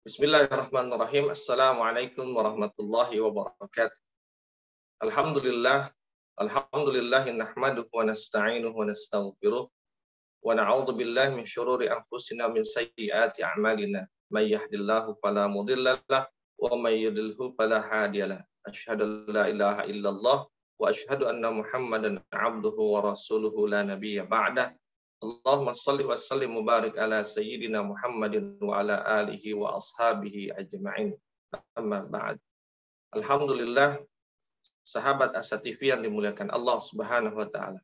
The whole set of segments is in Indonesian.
Bismillahirrahmanirrahim. Assalamualaikum warahmatullahi wabarakatuh. Alhamdulillah. Alhamdulillah nahmaduhu wa nasta'inuhu wa nastaghfiruh wa na'udzu billahi min syururi anfusina min sayyiati a'malina. May yahdihillahu fala mudilla lahu wa may yudlilhu fala hadiyalah. Asyhadu an la ilaha illallah wa asyhadu anna Muhammadan 'abduhu wa rasuluhu la nabiyya ba'dah. Allahumma salli wa sallim mubarak ala sayyidina Muhammadin wa ala alihi wa ashabihi ajma'in. Amma ba'd. Alhamdulillah, sahabat Asa TV yang dimuliakan Allah Subhanahu wa taala.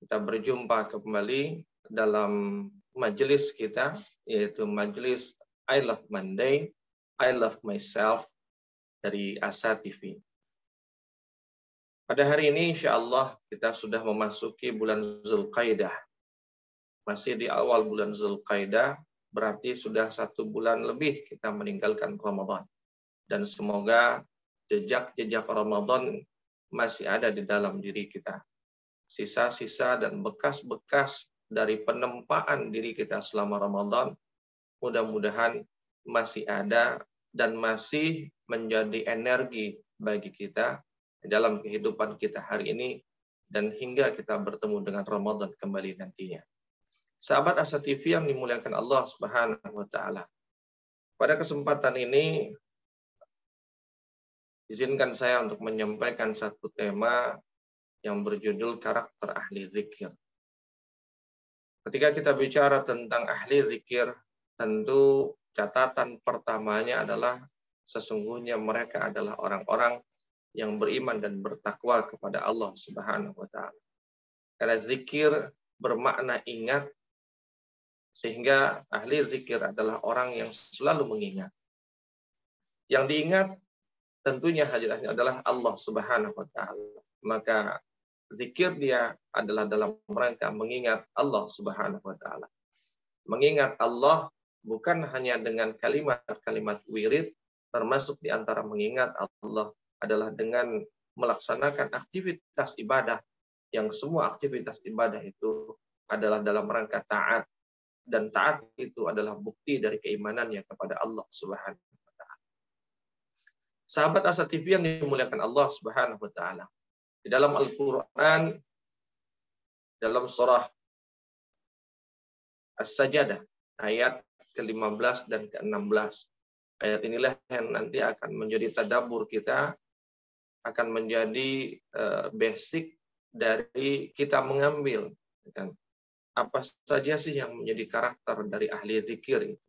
Kita berjumpa kembali dalam majelis kita, yaitu majelis I Love Monday, I Love Myself dari Asa TV. Pada hari ini insyaallah kita sudah memasuki bulan Zulqaidah. Masih di awal bulan Zulqaidah, berarti sudah 1 bulan lebih kita meninggalkan Ramadan. Dan semoga jejak-jejak Ramadan masih ada di dalam diri kita. Sisa-sisa dan bekas-bekas dari penempaan diri kita selama Ramadan, mudah-mudahan masih ada dan masih menjadi energi bagi kita dalam kehidupan kita hari ini dan hingga kita bertemu dengan Ramadan kembali nantinya. Sahabat Asa TV yang dimuliakan Allah Subhanahu wa taala. Pada kesempatan ini izinkan saya untuk menyampaikan satu tema yang berjudul karakter ahli zikir. Ketika kita bicara tentang ahli zikir, tentu catatan pertamanya adalah sesungguhnya mereka adalah orang-orang yang beriman dan bertakwa kepada Allah Subhanahu wa taala. Karena zikir bermakna ingat, sehingga ahli zikir adalah orang yang selalu mengingat. Yang diingat tentunya hadiratnya adalah Allah Subhanahu wa taala. Maka zikir dia adalah dalam rangka mengingat Allah Subhanahu wa taala. Mengingat Allah bukan hanya dengan kalimat-kalimat wirid, termasuk di antara mengingat Allah adalah dengan melaksanakan aktivitas ibadah, yang semua aktivitas ibadah itu adalah dalam rangka taat. Dan taat itu adalah bukti dari keimanannya kepada Allah Subhanahu wa taala. Sahabat Asa TV yang dimuliakan Allah Subhanahu wa taala. Di dalam Al-Qur'an, dalam surah As-Sajdah ayat ke-15 dan ke-16. Ayat inilah yang nanti akan menjadi tadabbur kita, akan menjadi basic dari kita mengambil kan, apa saja sih yang menjadi karakter dari ahli zikir itu.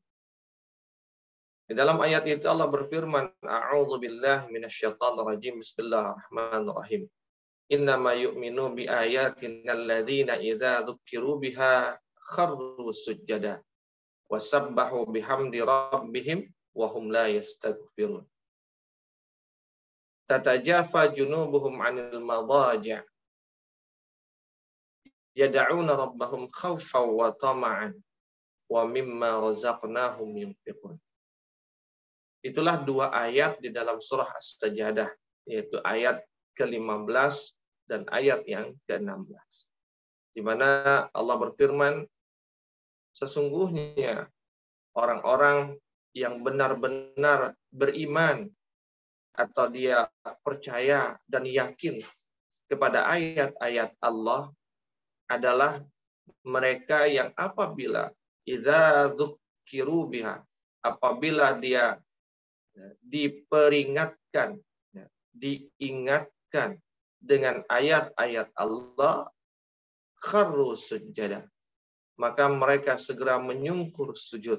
Di dalam ayat itu Allah berfirman, A'udzu billahi minasyaitonir rajim. Bismillahirrahmanirrahim. Innama yu'minu bi ayatina alladzina idza dzukiru biha kharru sujada wa sabbahu bihamdi rabbihim wa hum la yastaghfirun. Tatajafa junubuhum 'anil madaji' yad'una rabbahum khaufan wa tama'an wa mimma razaqnahum yunfiqun. Itulah 2 ayat di dalam surah As-Sajdah, yaitu ayat ke-15 dan ayat yang ke-16. Di mana Allah berfirman, sesungguhnya orang-orang yang benar-benar beriman atau dia percaya dan yakin kepada ayat-ayat Allah adalah mereka yang apabila idza dzukiru biha, apabila dia diperingatkan, diingatkan dengan ayat-ayat Allah, kharru sujada, maka mereka segera menyungkur sujud,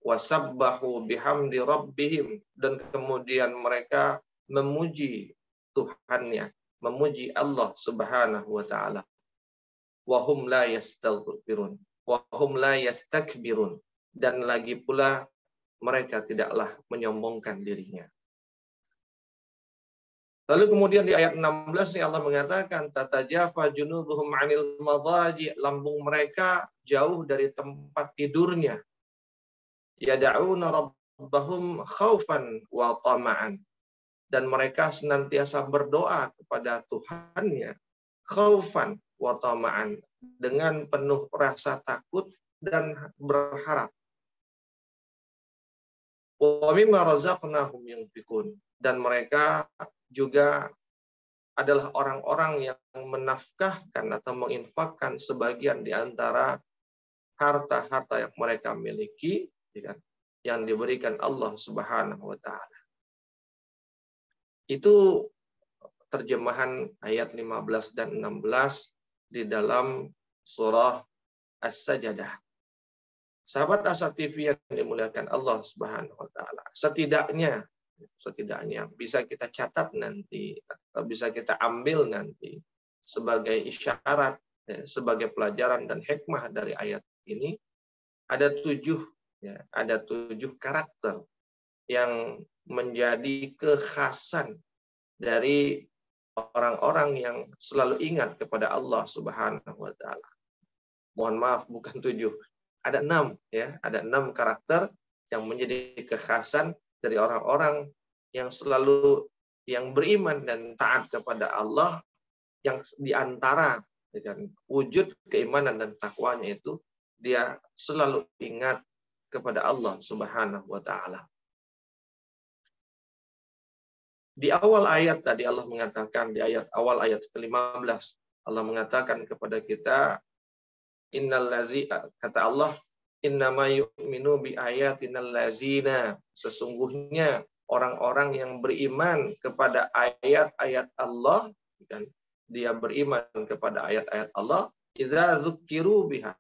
wasabbahu bihamdi rabbihim, dan kemudian mereka memuji Tuhannya, memuji Allah Subhanahu wa taala. Wahum la yastaghfirun, wahum la yastakbirun, dan lagi pula mereka tidaklah menyombongkan dirinya. Lalu kemudian di ayat 16 ini Allah mengatakan, tatajafa junubuhum 'anil madaji', lambung mereka jauh dari tempat tidurnya. Yad'una rabbahum khaufan wa tama'an, dan mereka senantiasa berdoa kepada Tuhannya, khaufan wa tama'an, dengan penuh rasa takut dan berharap. Wa mimma razaqnahum yunfiqun, dan mereka juga adalah orang-orang yang menafkahkan atau menginfakkan sebagian di antara harta-harta yang mereka miliki, ya kan, yang diberikan Allah Subhanahu wa taala. Itu terjemahan ayat 15 dan 16 di dalam surah As-Sajdah. Sahabat Asa TV yang dimuliakan Allah Subhanahu wa taala, setidaknya bisa kita catat nanti atau bisa kita ambil nanti sebagai isyarat, sebagai pelajaran dan hikmah dari ayat ini, ada 7 karakter yang menjadi kekhasan dari orang-orang yang selalu ingat kepada Allah Subhanahu wa taala. Mohon maaf, bukan 7. Ada 6 ya, ada 6 karakter yang menjadi kekhasan dari orang-orang yang selalu yang beriman dan taat kepada Allah, yang diantara dengan wujud keimanan dan takwanya itu dia selalu ingat kepada Allah Subhanahu wa taala. Di awal ayat tadi Allah mengatakan, di awal ayat ke-15 Allah mengatakan kepada kita, kata Allah, innama yu'minu bi ayatinal lazina, sesungguhnya orang-orang yang beriman kepada ayat-ayat Allah, kan, dia beriman kepada ayat-ayat Allah, idza dzukkiru biha,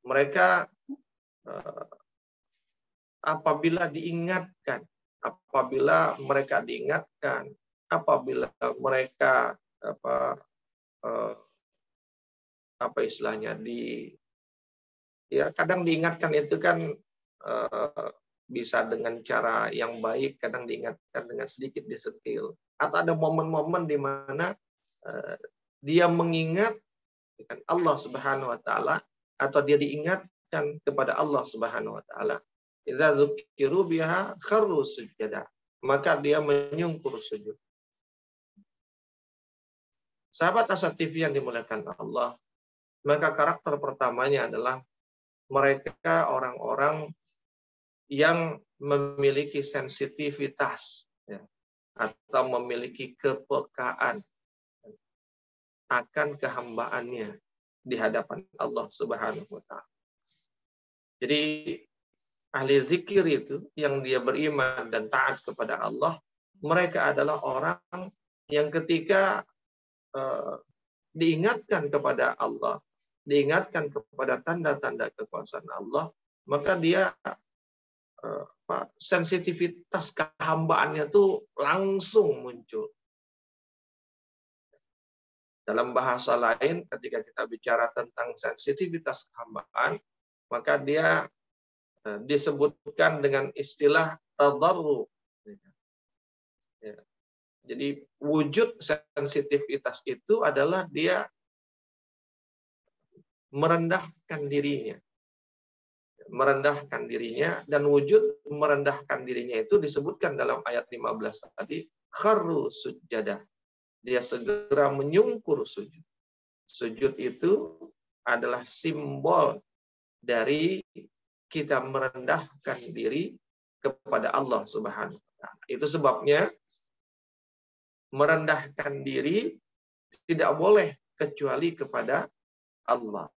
mereka apabila mereka diingatkan, apabila mereka istilahnya kadang diingatkan itu kan bisa dengan cara yang baik, kadang diingatkan dengan sedikit disetil, atau ada momen-momen di mana dia mengingat Allah Subhanahu wa taala, atau dia diingatkan kepada Allah Subhanahu wa taala. Idza dzukiru biha kharru sujada, maka dia menyungkur sujud. Sahabat Asa TV yang dimuliakan Allah, maka karakter pertamanya adalah mereka orang-orang yang memiliki sensitivitas, ya, atau memiliki kepekaan akan kehambaannya di hadapan Allah Subhanahu wa taala. Jadi ahli zikir itu yang dia beriman dan taat kepada Allah, mereka adalah orang yang ketika diingatkan kepada Allah, diingatkan kepada tanda-tanda kekuasaan Allah, maka dia sensitivitas kehambaannya itu langsung muncul. Dalam bahasa lain, ketika kita bicara tentang sensitivitas kehambaan, maka dia disebutkan dengan istilah tadarru. Jadi wujud sensitivitas itu adalah dia merendahkan dirinya. Dan wujud merendahkan dirinya itu disebutkan dalam ayat 15 tadi, kharru sujada. Dia segera menyungkur sujud. Sujud itu adalah simbol dari kita merendahkan diri kepada Allah Subhanahu wa taala. Itu sebabnya merendahkan diri tidak boleh kecuali kepada Allah.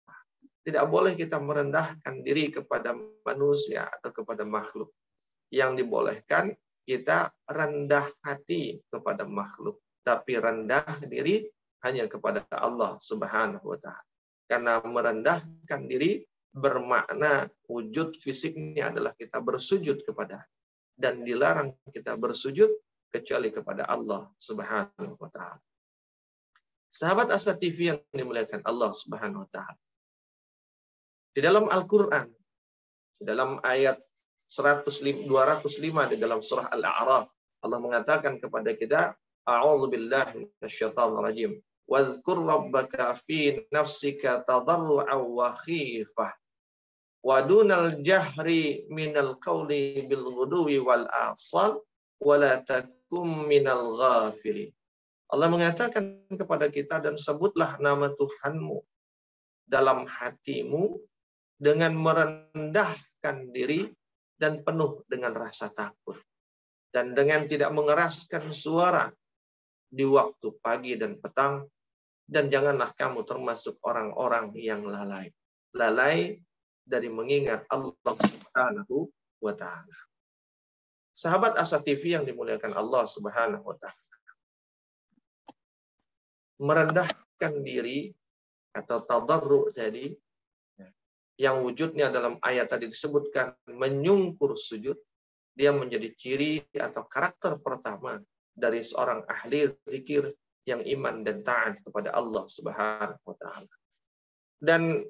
Tidak boleh kita merendahkan diri kepada manusia atau kepada makhluk. Yang dibolehkan kita rendah hati kepada makhluk, tapi rendah diri hanya kepada Allah Subhanahu wa taala. Karena merendahkan diri bermakna wujud fisiknya adalah kita bersujud kepada, dan dilarang kita bersujud kecuali kepada Allah Subhanahu wa taala. Sahabat Asa TV yang dimuliakan Allah Subhanahu wa taala. Di dalam Al-Qur'an, di dalam ayat 205 di dalam surah Al-A'raf, Allah mengatakan kepada kita, a'udzubillahi minasyaitonir rajim. Wazkur rabbaka fi nafsika tadarru'an wa khifah wa dunal jahri minal qawli bil ghuduwi wal asal wa la takum minal ghafilin. Allah mengatakan kepada kita, dan sebutlah nama Tuhanmu dalam hatimu dengan merendahkan diri dan penuh dengan rasa takut. Dan dengan tidak mengeraskan suara di waktu pagi dan petang, dan janganlah kamu termasuk orang-orang yang lalai. Lalai dari mengingat Allah Subhanahu wa Ta'ala. Sahabat Asa TV yang dimuliakan Allah Subhanahu wa Ta'ala, merendahkan diri atau tadarru tadi, yang wujudnya dalam ayat tadi disebutkan menyungkur sujud, dia menjadi ciri atau karakter pertama dari seorang ahli zikir yang iman dan taat kepada Allah Subhanahu wa Ta'ala. Dan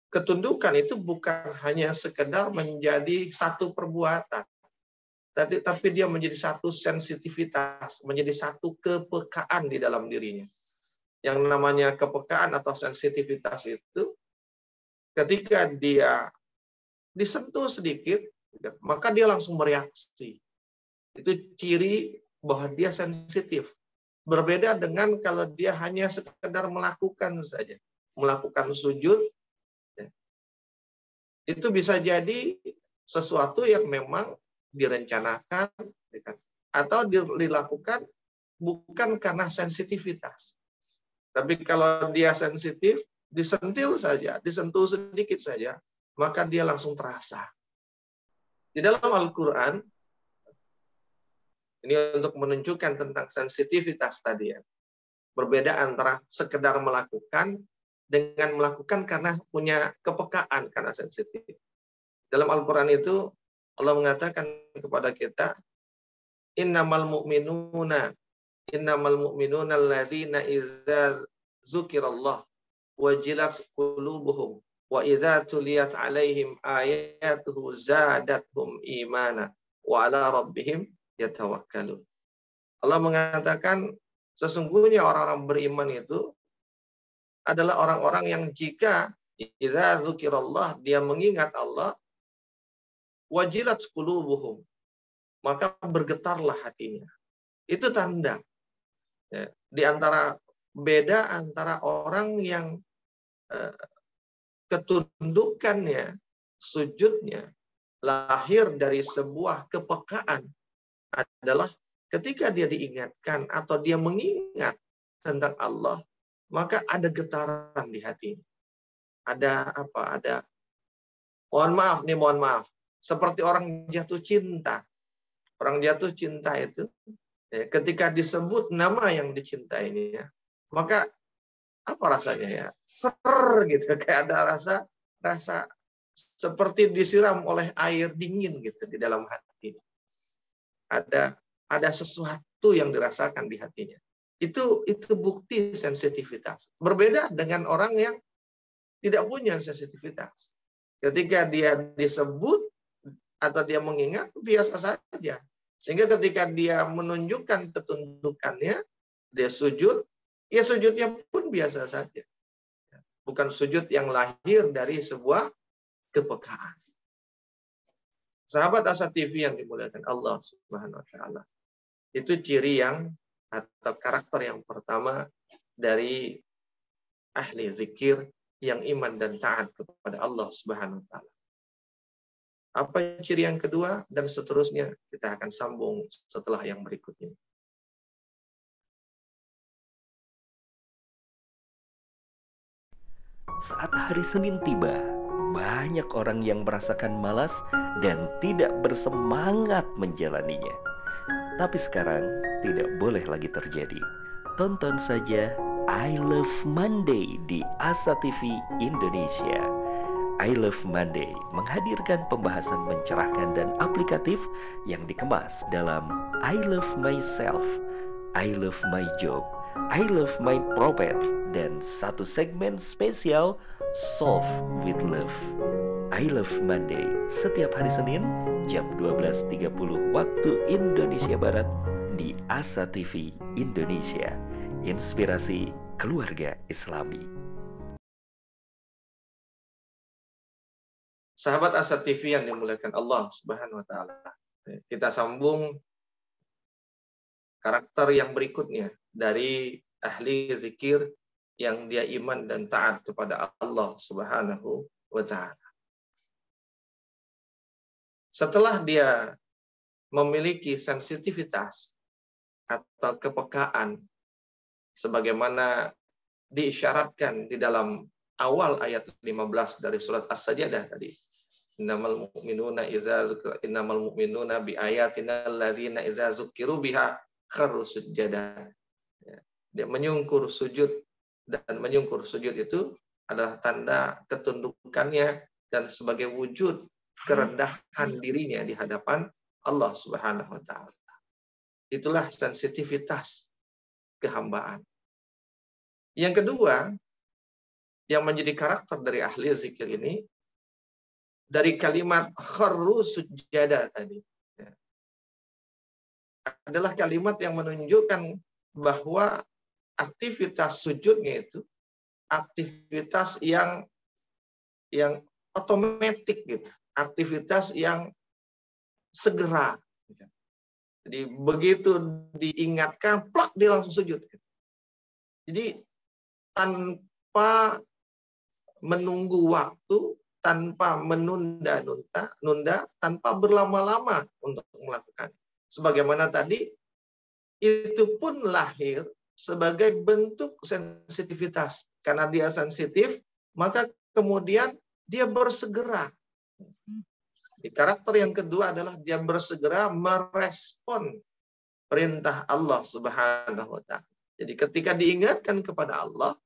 ketundukan itu bukan hanya sekedar menjadi satu perbuatan, tapi dia menjadi satu sensitivitas, menjadi satu kepekaan di dalam dirinya. Yang namanya kepekaan atau sensitivitas itu, ketika dia disentuh sedikit, maka dia langsung bereaksi. Itu ciri bahwa dia sensitif. Berbeda dengan kalau dia hanya sekedar melakukan saja. Melakukan sujud, itu bisa jadi sesuatu yang memang direncanakan atau dilakukan bukan karena sensitivitas. Tapi kalau dia sensitif, disentil saja, disentuh sedikit saja, maka dia langsung terasa. Di dalam Al-Quran, ini untuk menunjukkan tentang sensitivitas tadi ya. Berbeda antara sekedar melakukan dengan melakukan karena punya kepekaan, karena sensitif. Dalam Al-Quran itu, Allah mengatakan kepada kita, innamal mu'minuna allazina idza dzukirallah wajilat qulubuhum wa idza tuliyat alaihim ayatuhu zadatuhum imana wa ala rabbihim yatawakkalun. Allah mengatakan sesungguhnya orang-orang beriman itu adalah orang-orang yang jika idza dzukirallah, dia mengingat Allah, wajilat qulubuhum, maka bergetarlah hatinya. Itu tanda ya, di antara beda antara orang yang ketundukannya, sujudnya lahir dari sebuah kepekaan adalah ketika dia diingatkan atau dia mengingat tentang Allah, maka ada getaran di hatinya. Ada apa? Mohon maaf. Seperti orang jatuh cinta. Orang jatuh cinta itu, ya, ketika disebut nama yang dicintainya, maka apa rasanya ya? Ser gitu, kayak ada rasa seperti disiram oleh air dingin gitu di dalam hati. Ada sesuatu yang dirasakan di hatinya. Itu bukti sensitivitas. Berbeda dengan orang yang tidak punya sensitivitas. Ketika dia disebut atau dia mengingat, biasa saja. Sehingga ketika dia menunjukkan ketundukannya, dia sujud, ya sujudnya pun biasa saja. Bukan sujud yang lahir dari sebuah kepekaan. Sahabat Asa TV yang dimuliakan Allah Subhanahu wa Ta'ala, itu ciri yang atau karakter yang pertama dari ahli zikir yang iman dan taat kepada Allah Subhanahu wa Ta'ala. Apa ciri yang kedua dan seterusnya kita akan sambung setelah yang berikutnya. Saat hari Senin tiba, banyak orang yang merasakan malas dan tidak bersemangat menjalaninya. Tapi sekarang tidak boleh lagi terjadi. Tonton saja I Love Monday di Asa TV Indonesia. I Love Monday menghadirkan pembahasan mencerahkan dan aplikatif yang dikemas dalam I Love Myself, I Love My Job, I Love My Profile, dan satu segmen spesial Solve with Love. I Love Monday setiap hari Senin jam 12.30 waktu Indonesia Barat di Asa TV Indonesia. Inspirasi keluarga Islami. Sahabat Asa TV yang dimuliakan Allah Subhanahu wa Ta'ala, kita sambung karakter yang berikutnya dari ahli zikir yang dia iman dan taat kepada Allah Subhanahu wa Ta'ala. setelah dia memiliki sensitivitas atau kepekaan sebagaimana diisyaratkan di dalam awal ayat 15 dari surat As-Sajdah tadi. Innamal mu'minuna bi ayatina allazina idza zukiru biha kharru sujada. Dia menyungkur sujud, dan menyungkur sujud itu adalah tanda ketundukannya dan sebagai wujud kerendahan dirinya di hadapan Allah Subhanahu wa taala. Itulah sensitivitas kehambaan. Yang kedua, yang menjadi karakter dari ahli zikir ini, dari kalimat kharru sujada tadi, adalah kalimat yang menunjukkan bahwa aktivitas sujudnya itu aktivitas yang otomatis gitu, aktivitas yang segera. Jadi begitu diingatkan, plak, dia langsung sujud. Jadi tanpa menunggu waktu, tanpa menunda, tanpa berlama-lama untuk melakukan. Sebagaimana tadi, itu pun lahir sebagai bentuk sensitivitas. Karena dia sensitif, maka kemudian dia bersegera. Di karakter yang kedua adalah dia bersegera merespon perintah Allah Subhanahu wa taala. Jadi ketika diingatkan kepada Allah,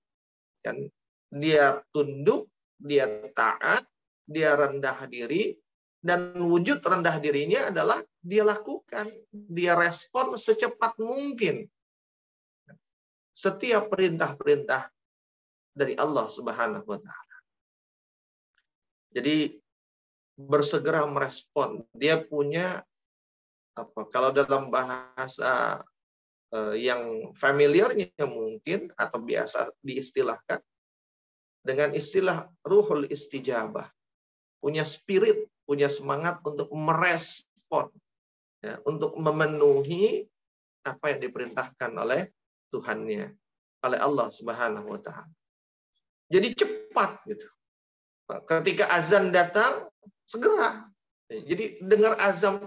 kan dia tunduk, dia taat, dia rendah diri, dan wujud rendah dirinya adalah dia lakukan, dia respon secepat mungkin setiap perintah-perintah dari Allah Subhanahu wa taala. Jadi bersegera merespon. Dia punya kalau dalam bahasa yang familiarnya mungkin atau biasa diistilahkan dengan istilah ruhul istijabah. Punya spirit, punya semangat untuk merespon, ya, untuk memenuhi apa yang diperintahkan oleh Tuhannya, oleh Allah Subhanahu wa taala. Jadi cepat gitu. Ketika azan datang, segera. Jadi dengar azan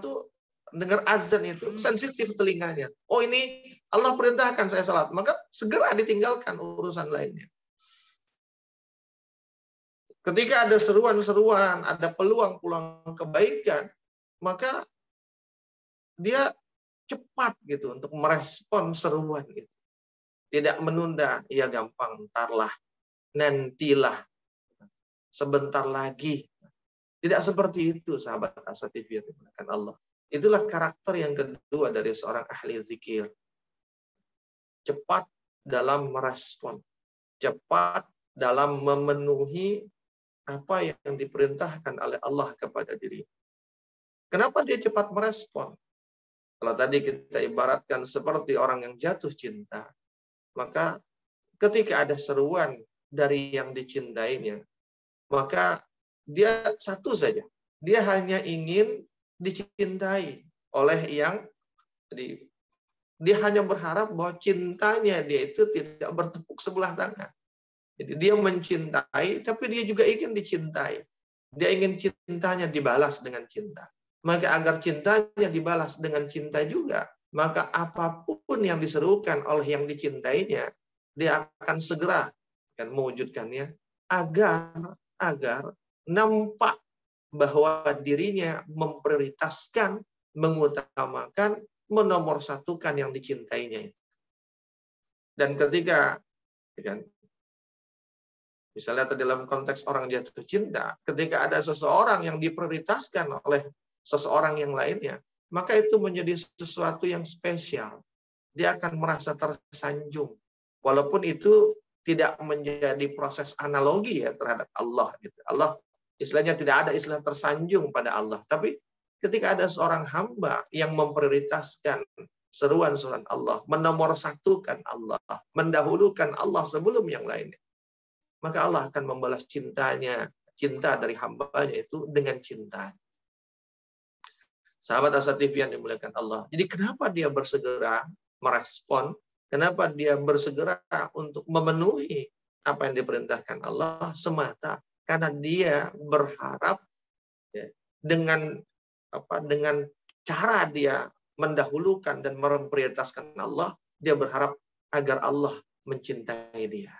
itu sensitif telinganya. Oh, ini Allah perintahkan saya salat, maka segera ditinggalkan urusan lainnya. Ketika ada seruan-seruan, ada peluang-peluang kebaikan, maka dia cepat gitu untuk merespon seruan itu. Tidak menunda, ya gampang, entarlah, nantilah, sebentar lagi. Tidak seperti itu, sahabat Asa TV yang dimuliakan Allah. Itulah karakter yang kedua dari seorang ahli zikir. Cepat dalam merespon. Cepat dalam memenuhi apa yang diperintahkan oleh Allah kepada diri. Kenapa dia cepat merespon? Kalau tadi kita ibaratkan seperti orang yang jatuh cinta, maka ketika ada seruan dari yang dicintainya, maka dia satu saja. Dia hanya ingin dicintai oleh yang, jadi dia hanya berharap bahwa cintanya dia itu tidak bertepuk sebelah tangan. Jadi dia mencintai, tapi dia juga ingin dicintai. Dia ingin cintanya dibalas dengan cinta. Maka agar cintanya dibalas dengan cinta juga, maka apapun yang diserukan oleh yang dicintainya, dia akan segera mewujudkannya agar nampak bahwa dirinya memprioritaskan, mengutamakan, menomorsatukan yang dicintainya itu. Dan ketika misalnya dalam konteks orang jatuh cinta, ketika ada seseorang yang diprioritaskan oleh seseorang yang lainnya, maka itu menjadi sesuatu yang spesial. Dia akan merasa tersanjung. Walaupun itu tidak menjadi proses analogi ya terhadap Allah. Gitu. Allah istilahnya tidak ada istilah tersanjung pada Allah. Tapi ketika ada seorang hamba yang memprioritaskan seruan-seruan Allah, menomorsatukan Allah, mendahulukan Allah sebelum yang lainnya, maka Allah akan membalas cintanya, cinta dari hambanya itu dengan cinta. Sahabat Asa TV yang dimuliakan Allah. Jadi kenapa dia bersegera merespon? Kenapa dia bersegera untuk memenuhi apa yang diperintahkan Allah? Semata karena dia berharap ya, dengan dengan cara dia mendahulukan dan memprioritaskan Allah, dia berharap agar Allah mencintai dia.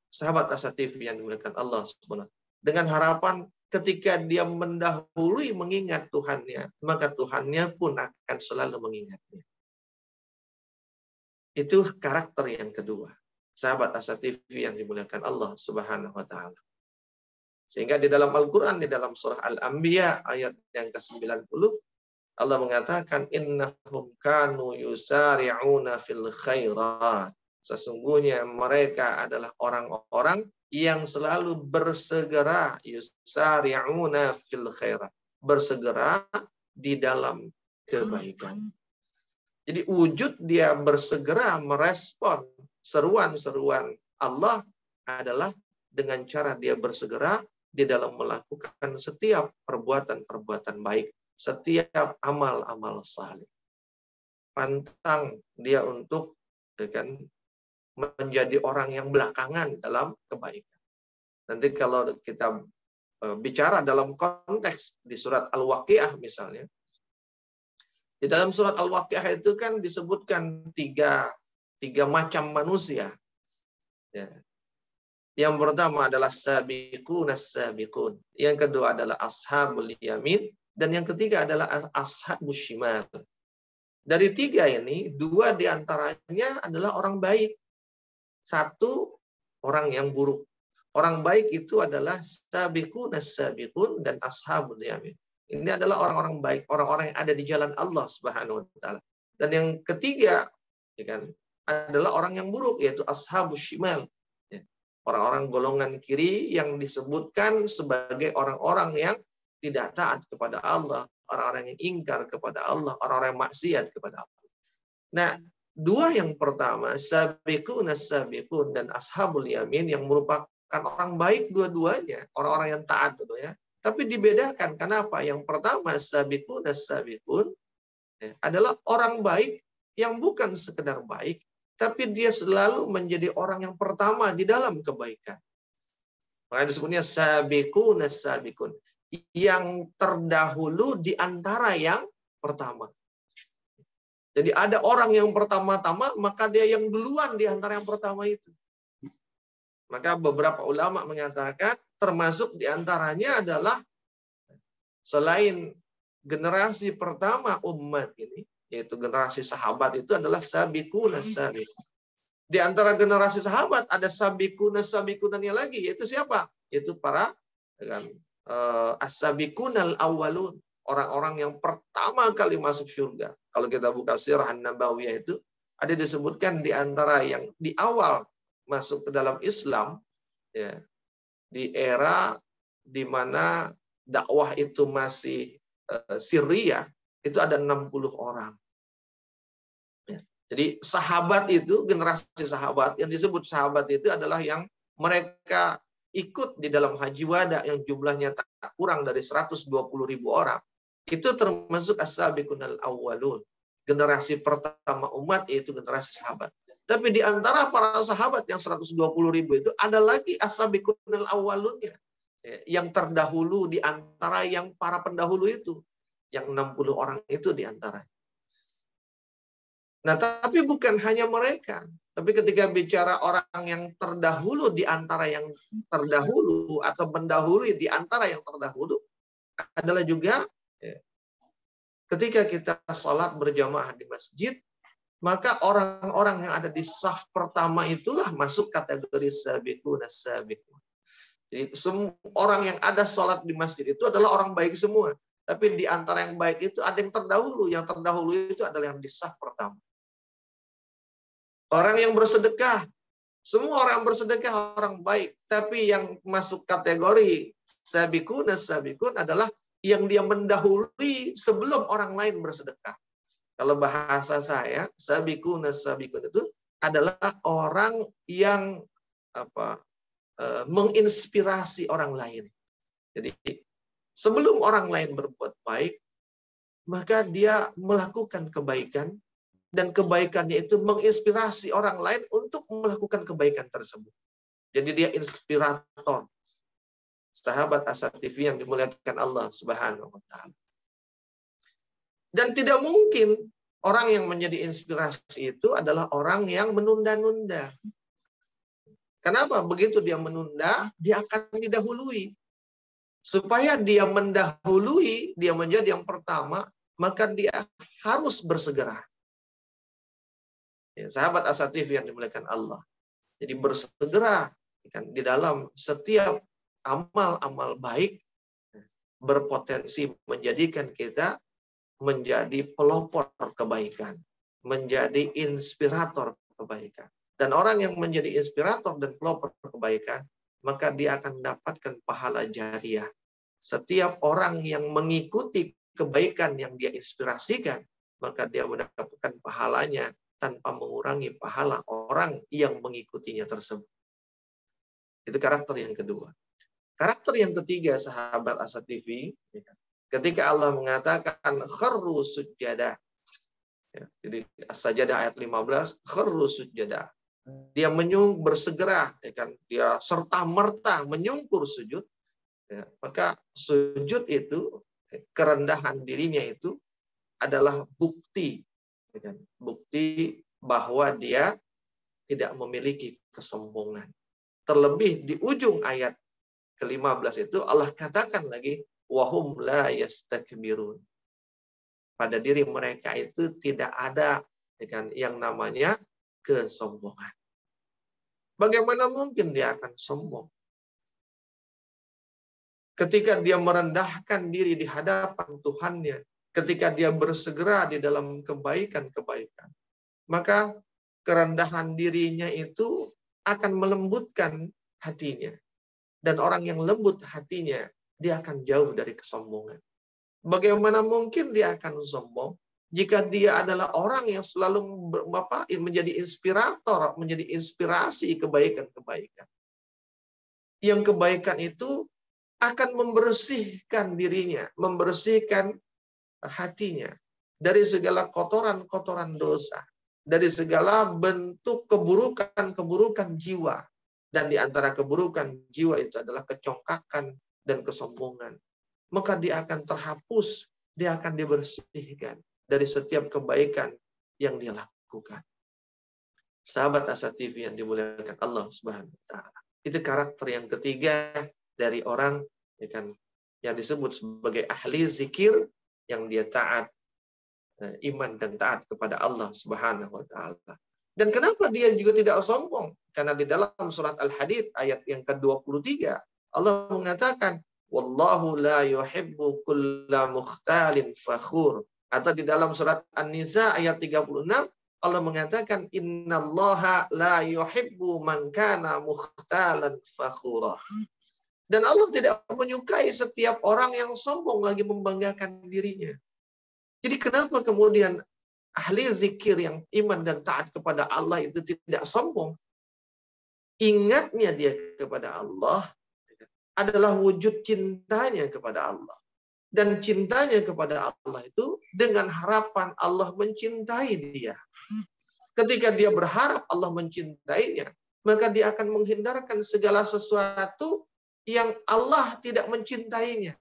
Sahabat Asa TV yang dimuliakan Allah Subhanahu, dengan harapan ketika dia mendahului mengingat Tuhannya, maka Tuhannya pun akan selalu mengingatnya. Itu karakter yang kedua. Sahabat Asa TV yang dimuliakan Allah Subhanahu wa taala. Sehingga di dalam Al-Qur'an, di dalam surah Al-Anbiya ayat yang ke-90, Allah mengatakan innahum kanu yusari'una fil khairat. Sesungguhnya mereka adalah orang-orang yang selalu bersegera, yusari'una fil khairat, bersegera di dalam kebaikan. Jadi wujud dia bersegera merespon seruan-seruan Allah adalah dengan cara dia bersegera di dalam melakukan setiap perbuatan-perbuatan baik, setiap amal-amal saleh. Pantang dia untuk menjadi orang yang belakangan dalam kebaikan. Nanti kalau kita bicara dalam konteks di surat Al-Waqiah misalnya, di dalam surat Al-Waqiah itu kan disebutkan tiga macam manusia. Ya. Yang pertama adalah sabiqun as-sabiqun. Yang kedua adalah ashabul yamin. Dan yang ketiga adalah ashabus shimal. Dari tiga ini, dua diantaranya adalah orang baik. Satu, orang yang buruk. Orang baik itu adalah sabiqun as-sabiqun dan ashabul yamin. Ini adalah orang-orang baik, orang-orang yang ada di jalan Allah Subhanahu wa taala. Dan yang ketiga, ya kan, adalah orang yang buruk, yaitu ashabus shimal. Ya. Orang-orang golongan kiri yang disebutkan sebagai orang-orang yang tidak taat kepada Allah, orang-orang yang ingkar kepada Allah, orang-orang yang maksiat kepada Allah. Nah, dua yang pertama, sabiqun as-sabiqun dan ashabul yamin, yang merupakan orang baik dua-duanya, orang-orang yang taat dua-duanya. Tapi dibedakan. Kenapa? Yang pertama, sabiqun as-sabiqun adalah orang baik yang bukan sekedar baik, tapi dia selalu menjadi orang yang pertama di dalam kebaikan. Makanya disebutnya sabiqun as-sabiqun, yang terdahulu di antara yang pertama. Jadi ada orang yang pertama-tama, maka dia yang duluan di antara yang pertama itu. Maka beberapa ulama mengatakan termasuk diantaranya adalah selain generasi pertama umat ini, yaitu generasi sahabat, itu adalah sabiqun as-sabiqun. Di antara generasi sahabat ada sabiqun as-sabiqunannya lagi, yaitu siapa? Yaitu para as-sabiqun al-awwalun, orang-orang yang pertama kali masuk surga. Kalau kita buka sirah An-Nabawiyah itu ada disebutkan di antara yang di awal masuk ke dalam Islam, ya, di era di mana dakwah itu masih Syria, itu ada 60 orang. Ya. Jadi sahabat itu, generasi sahabat, yang disebut sahabat itu adalah yang mereka ikut di dalam haji wada yang jumlahnya tak kurang dari 120.000 orang. Itu termasuk as-sabiqun al-awwalun. Generasi pertama umat, yaitu generasi sahabat. Tapi di antara para sahabat yang 120.000 itu ada lagi as-sabiqun al-awwalunnya, yang terdahulu di antara yang para pendahulu itu, yang 60 orang itu di antara. Nah, tapi bukan hanya mereka. Tapi ketika bicara orang yang terdahulu di antara yang terdahulu atau mendahului di antara yang terdahulu adalah juga ketika kita sholat berjamaah di masjid, maka orang-orang yang ada di saf pertama itulah masuk kategori sabiqun as-sabiqun. Jadi semua orang yang ada sholat di masjid itu adalah orang baik semua. Tapi di antara yang baik itu ada yang terdahulu. Yang terdahulu itu adalah yang di saf pertama. Orang yang bersedekah. Semua orang yang bersedekah orang baik. Tapi yang masuk kategori sabiqun as-sabiqun adalah yang dia mendahului sebelum orang lain bersedekah. Kalau bahasa saya, sabiqun as-sabiqun itu adalah orang yang menginspirasi orang lain. Jadi sebelum orang lain berbuat baik, maka dia melakukan kebaikan, dan kebaikannya itu menginspirasi orang lain untuk melakukan kebaikan tersebut. Jadi dia inspirator. Sahabat Asa TV yang dimuliakan Allah Subhanahu wa taala. Dan tidak mungkin orang yang menjadi inspirasi itu adalah orang yang menunda-nunda. Kenapa? Begitu dia menunda, dia akan didahului. Supaya dia mendahului, dia menjadi yang pertama, maka dia harus bersegera. Ya, sahabat Asa TV yang dimuliakan Allah. Jadi bersegera kan, di dalam setiap amal-amal baik berpotensi menjadikan kita menjadi pelopor kebaikan, menjadi inspirator kebaikan. Dan orang yang menjadi inspirator dan pelopor kebaikan, maka dia akan mendapatkan pahala jariah. Setiap orang yang mengikuti kebaikan yang dia inspirasikan, maka dia mendapatkan pahalanya tanpa mengurangi pahala orang yang mengikutinya tersebut. Itu karakter yang kedua. Karakter yang ketiga, sahabat Asa TV, ketika Allah mengatakan kharru sujada. Ya, jadi As-Sajdah ayat 15, kharru sujada. Dia bersegera, ya kan? Dia serta-merta menyungkur sujud. Ya, maka sujud itu, kerendahan dirinya itu adalah bukti, ya kan? Bukti bahwa dia tidak memiliki kesombongan. Terlebih di ujung ayat ke-15 itu Allah katakan lagi, wahum la yastakbirun. Pada diri mereka itu tidak ada, ya kan, yang namanya kesombongan. Bagaimana mungkin dia akan sombong? Ketika dia merendahkan diri di hadapan Tuhannya, ketika dia bersegera di dalam kebaikan-kebaikan, maka kerendahan dirinya itu akan melembutkan hatinya. Dan orang yang lembut hatinya, dia akan jauh dari kesombongan. Bagaimana mungkin dia akan sombong jika dia adalah orang yang selalu menjadi inspirator, menjadi inspirasi kebaikan-kebaikan. Yang kebaikan itu akan membersihkan dirinya, membersihkan hatinya dari segala kotoran-kotoran dosa, dari segala bentuk keburukan-keburukan jiwa. Dan di antara keburukan jiwa itu adalah kecongkakan dan kesombongan. Maka dia akan terhapus, dia akan dibersihkan dari setiap kebaikan yang dia lakukan. Sahabat Asa TV yang dimuliakan Allah Subhanahu wa taala. Itu karakter yang ketiga dari orang, ya kan, yang disebut sebagai ahli zikir, yang dia taat, iman dan taat kepada Allah Subhanahu wa taala. Dan kenapa dia juga tidak sombong? Karena di dalam surat Al-Hadid ayat yang ke-23 Allah mengatakan wallahu la yuhibbu kulla mukhtalin fakhur. Atau di dalam surat An-Nisa ayat 36 Allah mengatakan innallaha la yuhibbu man kana mukhtalan fakhura. Dan Allah tidak menyukai setiap orang yang sombong lagi membanggakan dirinya. Jadi kenapa kemudian ahli zikir yang iman dan taat kepada Allah itu tidak sombong? Ingatnya dia kepada Allah adalah wujud cintanya kepada Allah. Dan cintanya kepada Allah itu dengan harapan Allah mencintai dia. Ketika dia berharap Allah mencintainya, maka dia akan menghindarkan segala sesuatu yang Allah tidak mencintainya.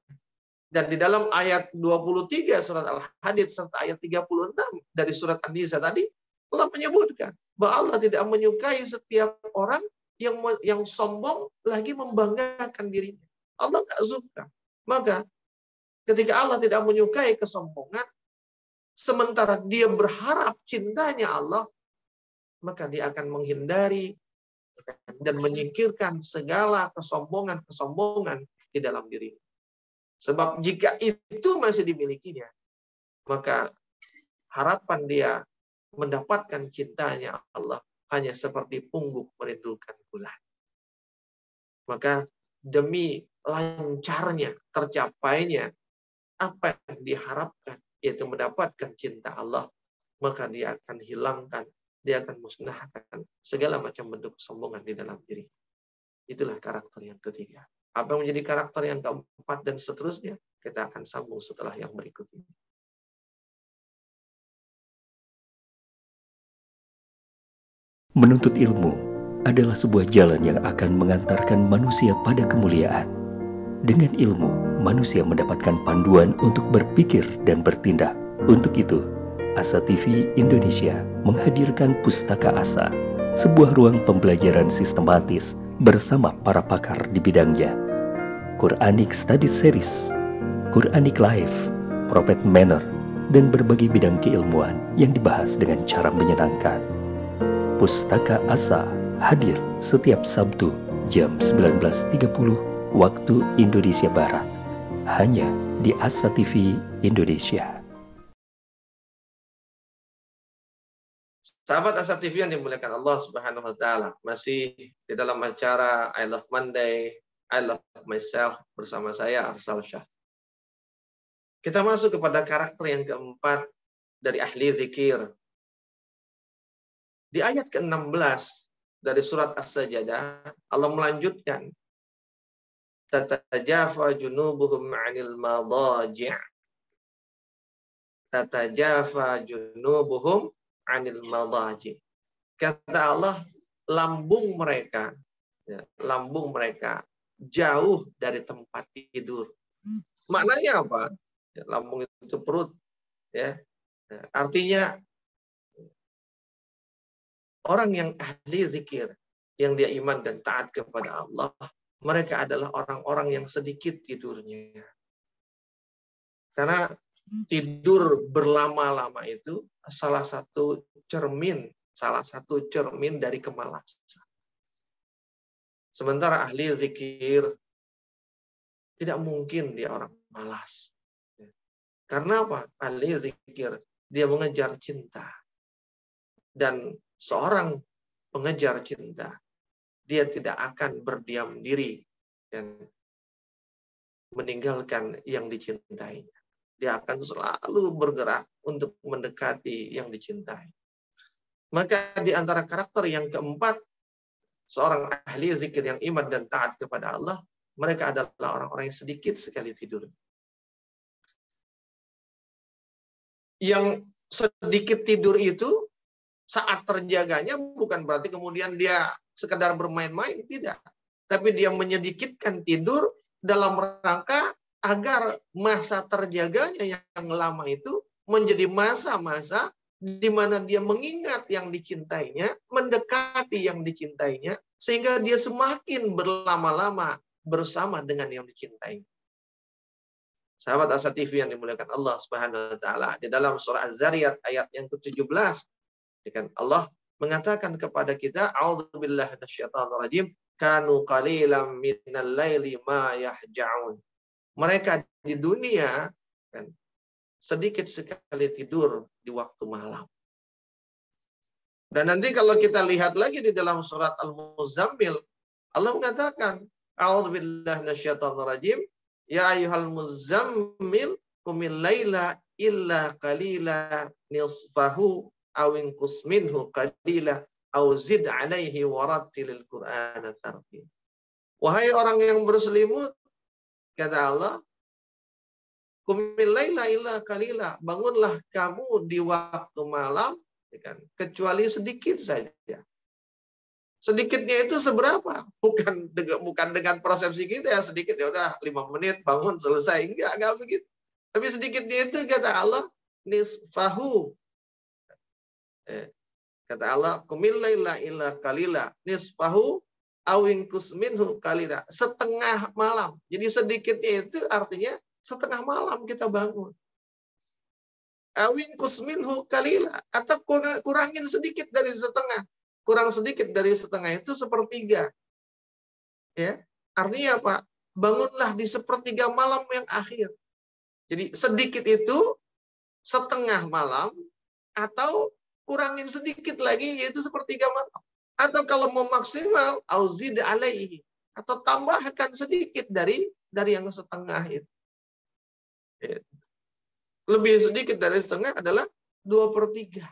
Dan di dalam ayat 23 surat Al-Hadid serta ayat 36 dari surat An-Nisa tadi, Allah menyebutkan bahwa Allah tidak menyukai setiap orang yang sombong lagi membanggakan dirinya. Allah nggak suka. Maka ketika Allah tidak menyukai kesombongan, sementara dia berharap cintanya Allah, maka dia akan menghindari dan menyingkirkan segala kesombongan-kesombongan di dalam dirinya. Sebab jika itu masih dimilikinya, maka harapan dia mendapatkan cintanya Allah hanya seperti pungguk merindukan bulan. Maka demi lancarnya, tercapainya apa yang diharapkan, yaitu mendapatkan cinta Allah, maka dia akan hilangkan, dia akan musnahkan segala macam bentuk kesombongan di dalam diri. Itulah karakter yang ketiga. Apa yang menjadi karakter yang keempat dan seterusnya, kita akan sambung setelah yang berikut ini. Menuntut ilmu adalah sebuah jalan yang akan mengantarkan manusia pada kemuliaan. Dengan ilmu, manusia mendapatkan panduan untuk berpikir dan bertindak. Untuk itu, Asa TV Indonesia menghadirkan Pustaka Asa, sebuah ruang pembelajaran sistematis bersama para pakar di bidangnya. Quranic Study Series, Quranic Life, Prophet Manner, dan berbagai bidang keilmuan yang dibahas dengan cara menyenangkan. Pustaka Asa hadir setiap Sabtu jam 19.30 waktu Indonesia Barat, hanya di Asa TV Indonesia. Sahabat Asa TV yang dimuliakan Allah Subhanahu wa taala, masih di dalam acara I Love Monday, I Love Myself bersama saya Arsal Shah. Kita masuk kepada karakter yang keempat dari ahli zikir. Di ayat ke-16 dari surat As-Sajdah, Allah melanjutkan, tatajafa junubuhum 'anil madaji'. Tatajafa junubuhum 'anil madaji'. Kata Allah, lambung mereka jauh dari tempat tidur. Maknanya apa? Lambung itu perut, ya. Artinya orang yang ahli zikir, yang dia iman dan taat kepada Allah, mereka adalah orang-orang yang sedikit tidurnya. Karena tidur berlama-lama itu salah satu cermin dari kemalasan. Sementara ahli zikir tidak mungkin dia orang malas. Karena apa? Ahli zikir dia mengejar cinta. Dan seorang pengejar cinta, dia tidak akan berdiam diri dan meninggalkan yang dicintainya. Dia akan selalu bergerak untuk mendekati yang dicintai. Maka di antara karakter yang keempat, seorang ahli zikir yang iman dan taat kepada Allah, mereka adalah orang-orang yang sedikit sekali tidur. Yang sedikit tidur itu, saat terjaganya bukan berarti kemudian dia sekedar bermain-main, tidak. Tapi dia menyedikitkan tidur dalam rangka agar masa terjaganya yang lama itu menjadi masa-masa di mana dia mengingat yang dicintainya, mendekati yang dicintainya, sehingga dia semakin berlama-lama bersama dengan yang dicintai. Sahabat Asa TV yang dimuliakan Allah Subhanahu wa taala, di dalam surah Az-Zariyat ayat yang ke-17, Allah mengatakan kepada kita, a'udzubillahi minasyaitonirrajim, kanu qalilan minal laili ma yahja'un. Mereka di dunia kan sedikit sekali tidur di waktu malam. Dan nanti kalau kita lihat lagi di dalam surat Al-Muzammil, Allah mengatakan, a'udzubillahi minasyaitonirrajim, ya ayyuhal muzammil qumil laila illa qalila nisfahu aw inqus minhu qalila aw zid 'alaihi warattilil qur'ana tartil. Wahai orang yang berselimut, kata Allah, qumil laila illa qalila, bangunlah kamu di waktu malam, kecuali sedikit saja. Sedikitnya itu seberapa? Bukan dengan persepsi kita ya, sedikit ya udah 5 menit bangun selesai. Enggak begitu. Tapi sedikitnya itu kata Allah, nisfahu. Kata Allah, qumil laila illa qalila nisfahu aw inqus minhu qalila. Setengah malam. Jadi sedikitnya itu artinya setengah malam kita bangun. Aw inqus minhu qalila, atau kurangin sedikit dari setengah. Kurang sedikit dari setengah itu sepertiga. Ya, artinya apa? Bangunlah di sepertiga malam yang akhir. Jadi sedikit itu setengah malam, atau kurangin sedikit lagi yaitu sepertiga malam. Atau kalau mau maksimal, auzid alaihi, atau tambahkan sedikit dari yang setengah itu. Ya. Lebih sedikit dari setengah adalah 2/3.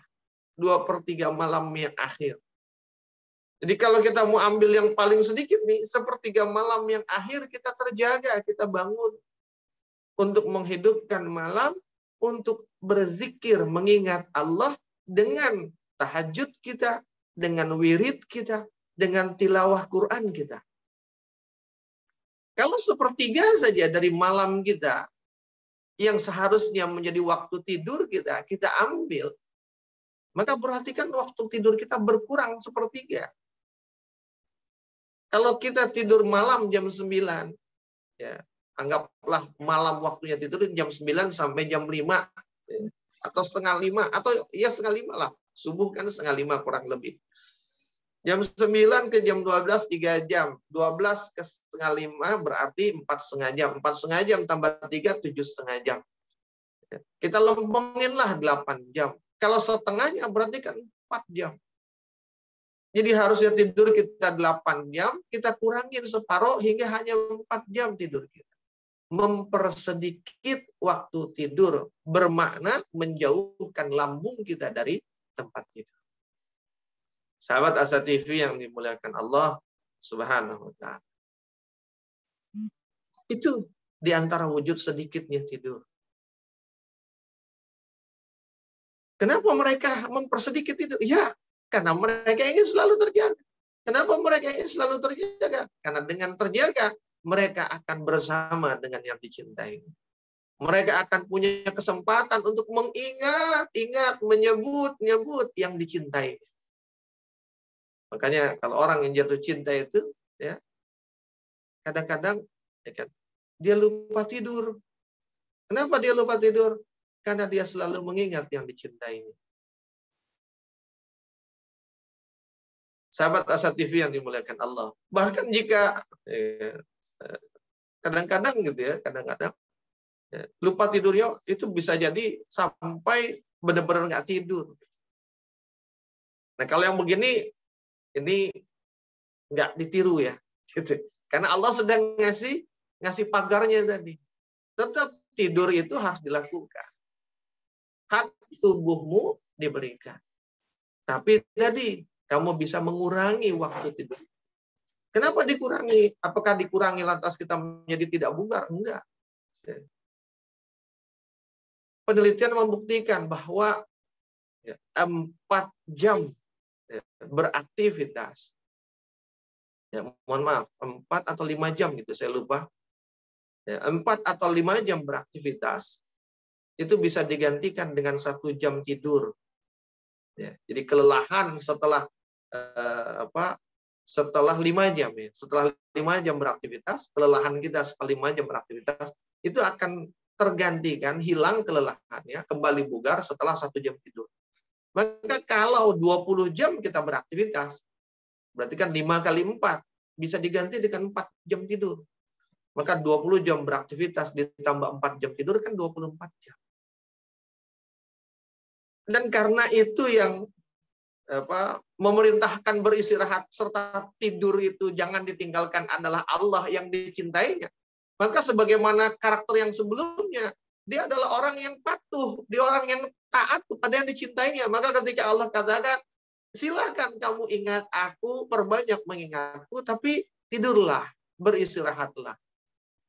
2/3 malam yang akhir. Jadi kalau kita mau ambil yang paling sedikit nih, sepertiga malam yang akhir kita terjaga, kita bangun untuk menghidupkan malam, untuk berzikir, mengingat Allah dengan tahajud kita, dengan wirid kita, dengan tilawah Quran kita. Kalau sepertiga saja dari malam kita yang seharusnya menjadi waktu tidur kita ambil, maka berarti kan waktu tidur kita berkurang sepertiga. Kalau kita tidur malam jam 9, ya, anggaplah malam waktunya tidur jam 9 sampai jam 5, ya, atau setengah 5, atau ya setengah 5 lah. Subuh kan setengah 5 kurang lebih. Jam 9 ke jam 12, 3 jam. 12 ke setengah 5 berarti 4,5 jam. 4,5 jam tambah 3, 7,5 jam. Kita lomponginlah 8 jam. Kalau setengahnya berarti kan 4 jam. Jadi harusnya tidur kita 8 jam, kita kurangin separuh hingga hanya 4 jam tidur kita. Mempersedikit waktu tidur bermakna menjauhkan lambung kita dari tempat tidur. Sahabat Asa TV yang dimuliakan Allah Subhanahu wa Ta'ala. Itu di antara wujud sedikitnya tidur. Kenapa mereka mempersedikit tidur? Ya, karena mereka ingin selalu terjaga. Kenapa mereka ingin selalu terjaga? Karena dengan terjaga, mereka akan bersama dengan yang dicintai. Mereka akan punya kesempatan untuk mengingat, menyebut yang dicintai. Makanya kalau orang yang jatuh cinta itu, ya, kadang-kadang ya kan, dia lupa tidur. Kenapa dia lupa tidur? Karena dia selalu mengingat yang dicintainya. Sahabat Asa TV yang dimuliakan Allah. Bahkan jika kadang-kadang gitu ya, kadang-kadang lupa tidurnya itu bisa jadi sampai benar-benar nggak tidur. Nah kalau yang begini, ini nggak ditiru ya, gitu. Karena Allah sedang ngasih pagarnya tadi. Tetap tidur itu harus dilakukan. Hak tubuhmu diberikan. Tapi tadi kamu bisa mengurangi waktu tidur. Kenapa dikurangi? Apakah dikurangi lantas kita menjadi tidak bugar? Enggak. Penelitian membuktikan bahwa 4 jam beraktivitas. Ya, mohon maaf, 4 atau 5 jam gitu, saya lupa. 4 atau 5 jam beraktivitas itu bisa digantikan dengan 1 jam tidur. Ya, jadi kelelahan setelah setelah 5 jam ya, setelah 5 jam beraktivitas, kelelahan kita setelah 5 jam beraktivitas itu akan tergantikan, hilang kelelahannya, kembali bugar setelah 1 jam tidur. Maka kalau 20 jam kita beraktivitas, berarti kan 5 kali 4 bisa diganti dengan 4 jam tidur. Maka 20 jam beraktivitas ditambah 4 jam tidur kan 24 jam. Dan karena itu yang memerintahkan beristirahat serta tidur itu jangan ditinggalkan adalah Allah yang dicintainya. Maka sebagaimana karakter yang sebelumnya, dia adalah orang yang patuh, dia orang yang taat kepada yang dicintainya. Maka ketika Allah katakan, silakan kamu ingat aku, perbanyak mengingatku, tapi tidurlah, beristirahatlah.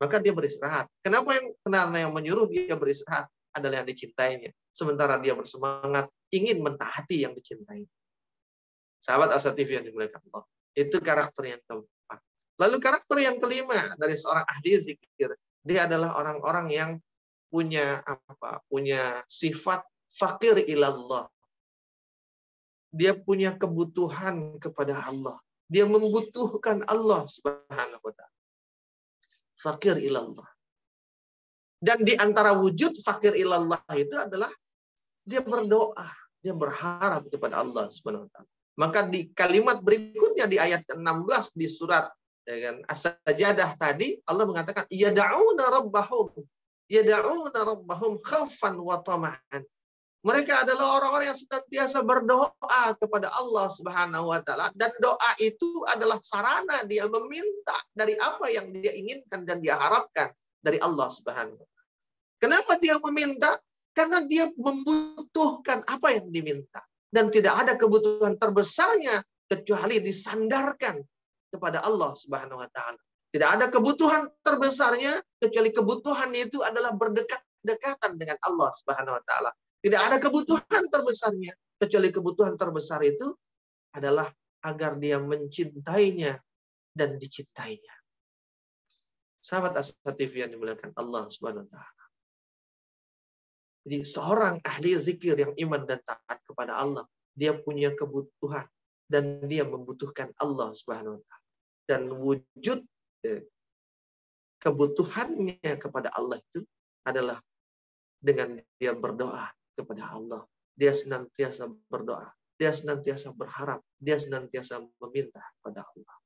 Maka dia beristirahat. Kenapa yang menyuruh dia beristirahat adalah yang dicintainya. Sementara dia bersemangat ingin mentaati yang dicintai. Sahabat Asa TV yang dimuliakan Allah. Itu karakter yang keempat. Lalu karakter yang kelima dari seorang ahli zikir, dia adalah orang-orang yang punya sifat fakir ilallah. Dia punya kebutuhan kepada Allah. Dia membutuhkan Allah Subhanahu wa Ta'ala. Fakir ilallah. Dan di antara wujud fakir ilallah itu adalah dia berdoa, dia berharap kepada Allah Subhanahu wa Ta'ala. Maka di kalimat berikutnya di ayat ke-16 di surat As-Sajdah tadi Allah mengatakan yad'una rabbahum khaufan wa tama'an. Mereka adalah orang-orang yang senantiasa berdoa kepada Allah Subhanahu wa Ta'ala, dan doa itu adalah sarana dia meminta dari apa yang dia inginkan dan dia harapkan dari Allah Subhanahu wa Ta'ala. Kenapa dia meminta? Karena dia membutuhkan apa yang diminta. Dan tidak ada kebutuhan terbesarnya kecuali disandarkan kepada Allah Subhanahu wa Ta'ala. Tidak ada kebutuhan terbesarnya kecuali kebutuhan itu adalah berdekat-dekatan dengan Allah Subhanahu wa Ta'ala. Tidak ada kebutuhan terbesarnya kecuali kebutuhan terbesar itu adalah agar dia mencintainya dan dicintainya. Sahabat Asa TV yang dimuliakan Allah Subhanahu wa Ta'ala. Jadi seorang ahli zikir yang iman dan taat kepada Allah, dia punya kebutuhan dan dia membutuhkan Allah Subhanahu wa taala. Dan wujud kebutuhannya kepada Allah itu adalah dengan dia berdoa kepada Allah. Dia senantiasa berdoa, dia senantiasa berharap, dia senantiasa meminta kepada Allah.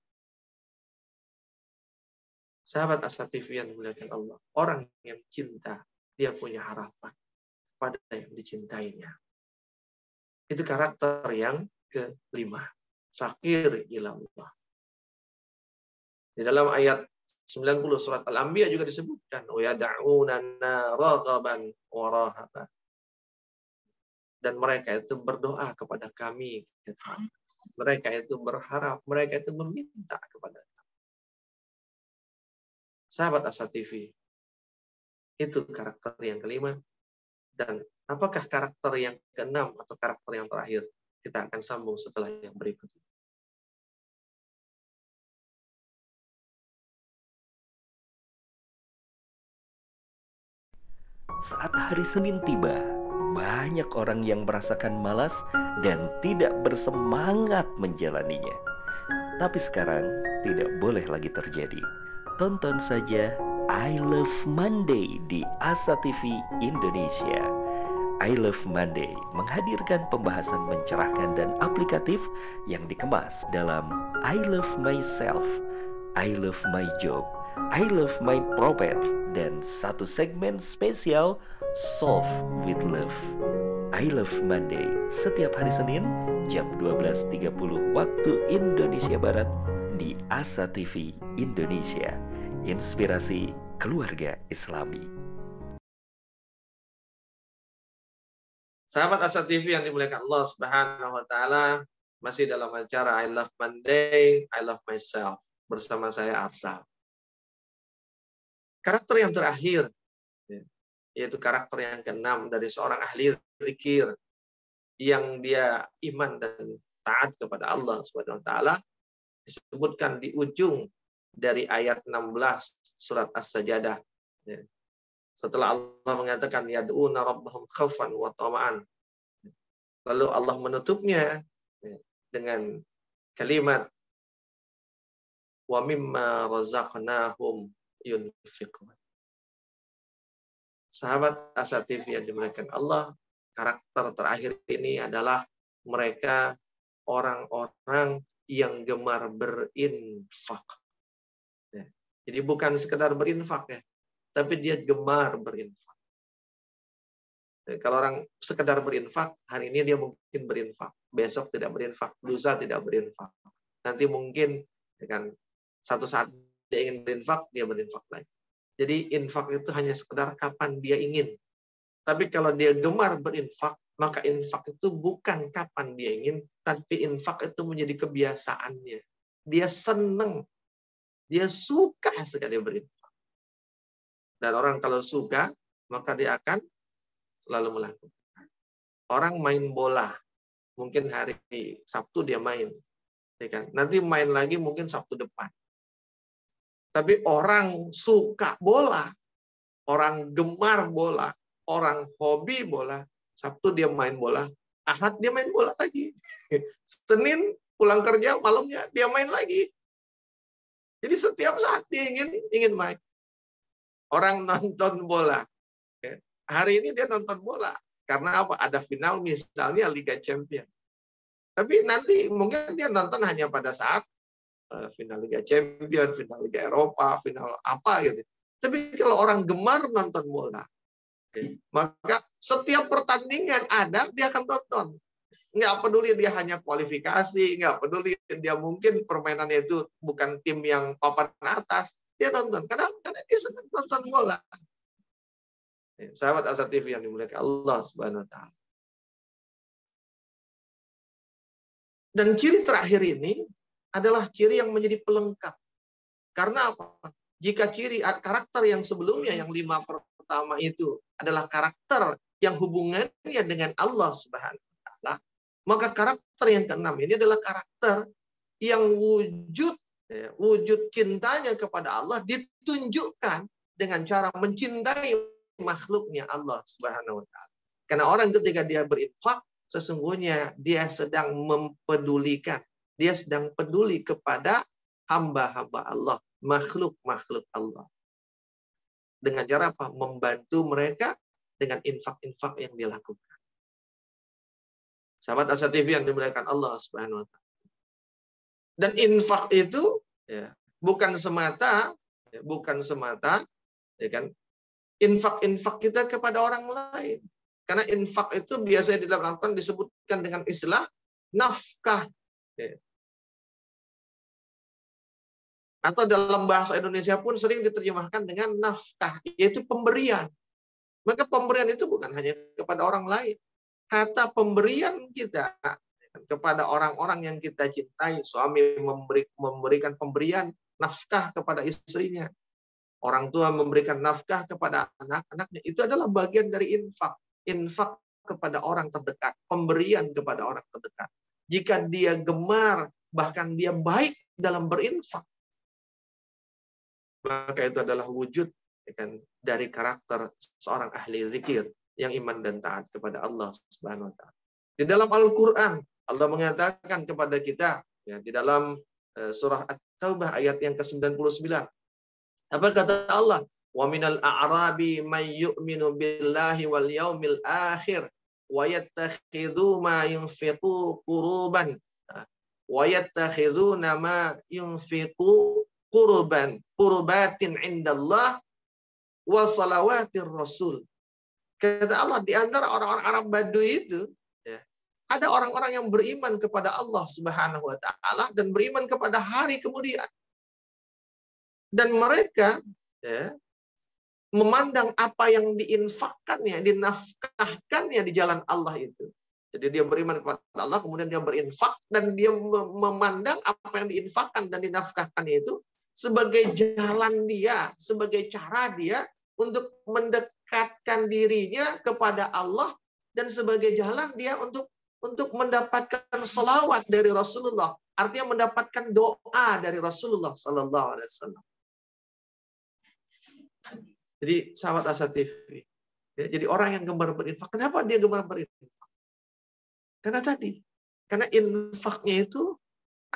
Sahabat Asa TV yang dimuliakan Allah, orang yang cinta, dia punya harapan pada yang dicintainya. Itu karakter yang kelima. Fakir ilallah. Di dalam ayat 90 surat Al-Anbiya juga disebutkan. وَيَدَعُونَنَا رَغَبًا وَرَهَبًا. Dan mereka itu berdoa kepada kami. Mereka itu berharap. Mereka itu meminta kepada kami. Sahabat Asa TV. Itu karakter yang kelima. Dan apakah karakter yang keenam atau karakter yang terakhir? Kita akan sambung setelah yang berikut. Saat hari Senin tiba, banyak orang yang merasakan malas dan tidak bersemangat menjalaninya. Tapi sekarang tidak boleh lagi terjadi. Tonton saja I Love Monday di Asa TV Indonesia. I Love Monday menghadirkan pembahasan mencerahkan dan aplikatif yang dikemas dalam I Love Myself, I Love My Job, I Love My Prophet, dan satu segmen spesial Solve with Love. I Love Monday setiap hari Senin jam 12.30 waktu Indonesia Barat di Asa TV Indonesia. Inspirasi keluarga Islami. Sahabat Asa TV yang dimuliakan Allah Subhanahu wa taala, masih dalam acara I Love Monday, I Love Myself bersama saya Arsal. Karakter yang terakhir, yaitu karakter yang keenam dari seorang ahli zikir yang dia iman dan taat kepada Allah Subhanahu wa taala, disebutkan di ujung dari ayat 16 surat As-Sajdah. Setelah Allah mengatakan yad'una rabbahum khaufan wa tama'an. Lalu Allah menutupnya dengan kalimat wa mimma razaqnahum yunfiqun. Sahabat Asa TV yang dimuliakan Allah, karakter terakhir ini adalah mereka orang-orang yang gemar berinfak. Jadi bukan sekedar berinfak ya, tapi dia gemar berinfak. Kalau orang sekedar berinfak, hari ini dia mungkin berinfak, besok tidak berinfak, lusa tidak berinfak. Nanti mungkin dengan satu saat dia ingin berinfak, dia berinfak lagi. Jadi infak itu hanya sekedar kapan dia ingin. Tapi kalau dia gemar berinfak, maka infak itu bukan kapan dia ingin, tapi infak itu menjadi kebiasaannya. Dia senang, dia suka sekali berinfak. Dan orang kalau suka, maka dia akan selalu melakukan. Orang main bola, mungkin hari Sabtu dia main. Nanti main lagi mungkin Sabtu depan. Tapi orang suka bola, orang gemar bola, orang hobi bola, Sabtu dia main bola, Ahad dia main bola lagi. Senin pulang kerja, malamnya dia main lagi. Jadi setiap saat dia ingin main. Orang nonton bola. Hari ini dia nonton bola. Karena apa? Ada final misalnya Liga Champions. Tapi nanti mungkin dia nonton hanya pada saat final Liga Champions, final Liga Eropa, final apa gitu. Tapi kalau orang gemar nonton bola, maka setiap pertandingan ada, dia akan tonton. Nggak peduli dia hanya kualifikasi, nggak peduli dia mungkin permainannya itu bukan tim yang papan atas, dia nonton. Karena dia senang nonton bola. Sahabat Asa TV yang dimuliakan Allah Subhanahu wa taala. Dan ciri terakhir ini adalah ciri yang menjadi pelengkap. Karena apa? Jika ciri karakter yang sebelumnya, yang 5 pertama itu adalah karakter yang hubungannya dengan Allah Subhanahu wa taala, maka karakter yang keenam ini adalah karakter yang wujud cintanya kepada Allah ditunjukkan dengan cara mencintai makhluknya Allah Subhanahu wa taala. Karena orang ketika dia berinfak, sesungguhnya dia sedang mempedulikan, dia sedang peduli kepada hamba-hamba Allah, makhluk-makhluk Allah. Dengan cara apa? Membantu mereka dengan infak-infak yang dilakukan. Sahabat Asa TV yang dimuliakan Allah Subhanahu wa taala. Dan infak itu ya, bukan semata ya kan, infak-infak kita kepada orang lain. Karena infak itu biasanya dilakukan disebutkan dengan istilah nafkah. Ya. Atau dalam bahasa Indonesia pun sering diterjemahkan dengan nafkah, yaitu pemberian. Maka pemberian itu bukan hanya kepada orang lain. Kata pemberian kita kepada orang-orang yang kita cintai, suami memberikan pemberian nafkah kepada istrinya, orang tua memberikan nafkah kepada anak-anaknya, itu adalah bagian dari infak. Infak kepada orang terdekat, pemberian kepada orang terdekat. Jika dia gemar, bahkan dia baik dalam berinfak, maka itu adalah wujud ya kan, dari karakter seorang ahli zikir yang iman dan taat kepada Allah Subhanahu wa taala. Di dalam Al-Qur'an Allah mengatakan kepada kita ya, di dalam surah At-Taubah ayat yang ke-99. Apa kata Allah? Wa minal a'rabi may yu'minu billahi wal yaumil akhir wa yattakhidhu ma yunfiqu quruban wa yattakhidhuna ma yunfiqu qurbatin indallah wa salawatir rasul. Kata Allah, di antara orang-orang Arab Badui itu ya, ada orang-orang yang beriman kepada Allah Subhanahu wa taala dan beriman kepada hari kemudian. Dan mereka ya, memandang apa yang diinfakkannya, dinafkahkannya di jalan Allah itu. Jadi dia beriman kepada Allah, kemudian dia berinfak, dan dia memandang apa yang diinfakkan dan dinafkahkannya itu sebagai jalan dia, sebagai cara dia untuk mendekatkan dirinya kepada Allah, dan sebagai jalan dia untuk mendapatkan selawat dari Rasulullah. Artinya mendapatkan doa dari Rasulullah Sallallahu Alaihi Wasallam. Jadi sahabat Asa TV, ya, jadi orang yang gemar berinfak. Kenapa dia gemar berinfak? Karena infaknya itu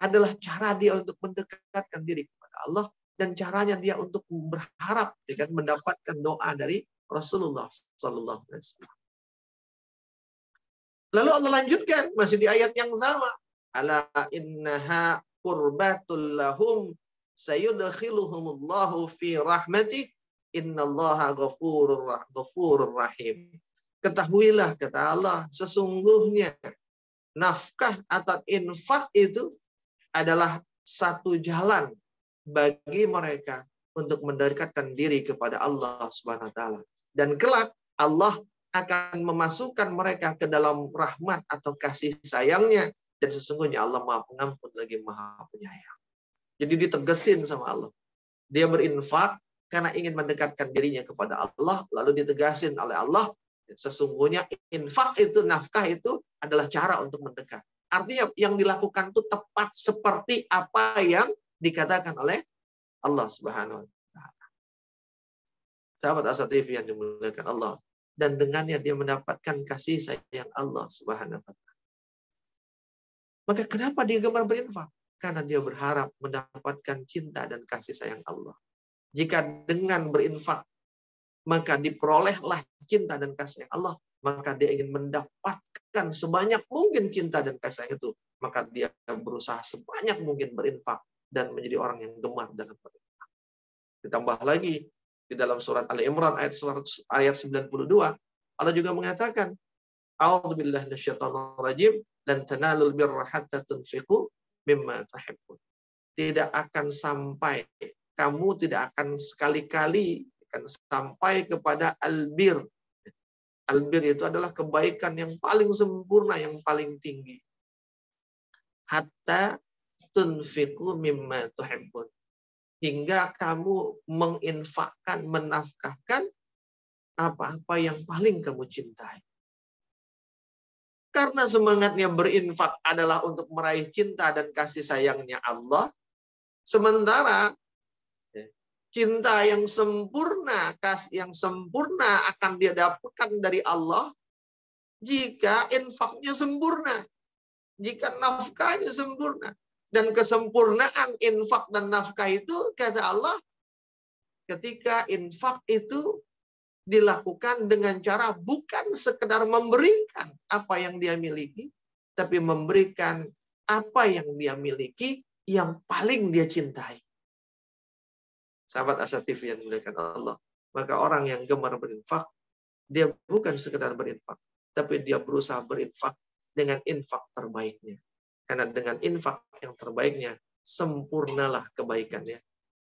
adalah cara dia untuk mendekatkan diri kepada Allah, dan caranya dia untuk berharap dengan mendapatkan doa dari Rasulullah Sallallahu Alaihi Wasallam. Lalu Allah lanjutkan masih di ayat yang sama. Ala innaha qurbatul lahum sayudkhiluhumullahu fi rahmatih innallaha ghafurur rahim. Ketahuilah, kata Allah, sesungguhnya nafkah atau infak itu adalah satu jalan bagi mereka untuk mendekatkan diri kepada Allah Subhanahu wa taala. Dan kelak Allah akan memasukkan mereka ke dalam rahmat atau kasih sayangnya, dan sesungguhnya Allah Maha Pengampun lagi Maha Penyayang. Jadi ditegesin sama Allah. Dia berinfak karena ingin mendekatkan dirinya kepada Allah, lalu ditegasin oleh Allah, sesungguhnya infak itu, nafkah itu adalah cara untuk mendekat. Artinya yang dilakukan itu tepat seperti apa yang dikatakan oleh Allah Subhanahu wa taala. Sahabat Asa TV yang dimuliakan Allah, dan dengannya dia mendapatkan kasih sayang Allah Subhanahu wa taala. Maka kenapa dia gemar berinfak? Karena dia berharap mendapatkan cinta dan kasih sayang Allah. Jika dengan berinfak maka diperolehlah cinta dan kasih sayang Allah, maka dia ingin mendapatkan sebanyak mungkin cinta dan kasih sayang itu, maka dia berusaha sebanyak mungkin berinfak dan menjadi orang yang gemar dalam berinfak. Ditambah lagi di dalam surat Ali Imran ayat 92, Allah juga mengatakan, A'udzubillahi minasyaitonir rajim, lan tanalul birra hatta tunfiqu mimma tuhibbun. Tidak akan sampai, kamu tidak akan sekali-kali akan sampai kepada albir. Albir itu adalah kebaikan yang paling sempurna, yang paling tinggi. Hatta tunfiqu mimma tuhibbun. Hingga kamu menginfakkan, menafkahkan apa-apa yang paling kamu cintai. Karena semangatnya berinfak adalah untuk meraih cinta dan kasih sayangnya Allah. Sementara cinta yang sempurna, kasih yang sempurna akan dia dapatkan dari Allah jika infaknya sempurna, jika nafkahnya sempurna. Dan kesempurnaan infak dan nafkah itu, kata Allah, ketika infak itu dilakukan dengan cara bukan sekedar memberikan apa yang dia miliki, tapi memberikan apa yang dia miliki yang paling dia cintai. Sahabat Asatif yang dimuliakan Allah, maka orang yang gemar berinfak, dia bukan sekedar berinfak, tapi dia berusaha berinfak dengan infak terbaiknya. Karena dengan infak yang terbaiknya, sempurnalah kebaikannya.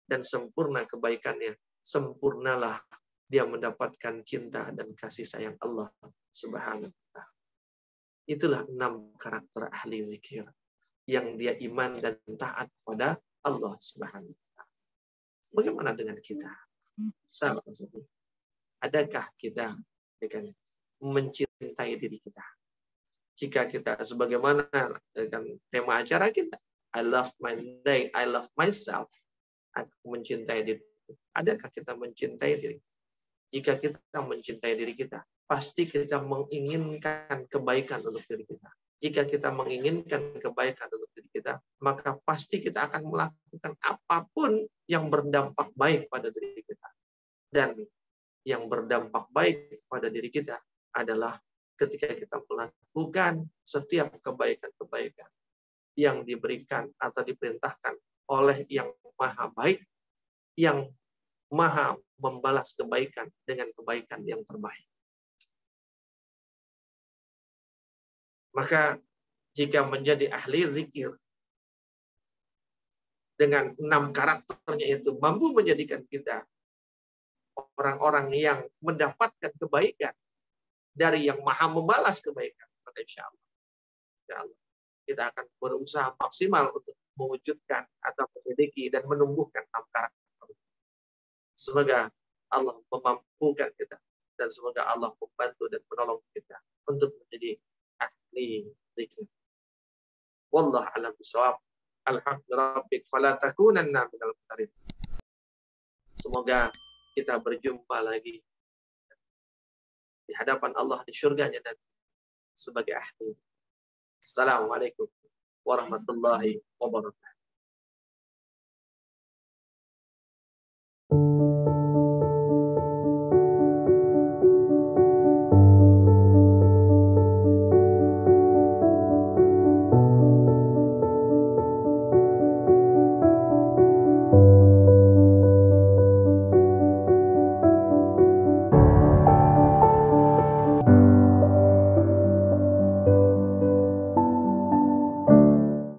Dan sempurna kebaikannya, sempurnalah dia mendapatkan cinta dan kasih sayang Allah Subhanahu wa ta'ala. Itulah 6 karakter ahli zikir yang dia iman dan taat kepada Allah Subhanahu wa ta'ala. Bagaimana dengan kita? Sahabat, adakah kita dengan mencintai diri kita? Jika kita sebagaimana dengan tema acara kita, I love my day, I love myself. Aku mencintai diri. Adakah kita mencintai diri? Jika kita mencintai diri kita, pasti kita menginginkan kebaikan untuk diri kita. Jika kita menginginkan kebaikan untuk diri kita, maka pasti kita akan melakukan apapun yang berdampak baik pada diri kita. Dan yang berdampak baik pada diri kita adalah ketika kita melakukan setiap kebaikan-kebaikan yang diberikan atau diperintahkan oleh yang maha baik, yang maha membalas kebaikan dengan kebaikan yang terbaik. Maka jika menjadi ahli zikir dengan 6 karakternya itu mampu menjadikan kita orang-orang yang mendapatkan kebaikan dari yang maha membalas kebaikan, maka insya Allah kita akan berusaha maksimal untuk mewujudkan atau memiliki dan menumbuhkan 6 karakter. Semoga Allah memampukan kita dan semoga Allah membantu dan menolong kita untuk menjadi ahli zikir. Wallahu a'lam bishawab. Alhamdulillah rabbik fala takunanna minal mumtarin. Semoga kita berjumpa lagi di hadapan Allah di surganya dan sebagai ahli. Assalamualaikum warahmatullahi wabarakatuh.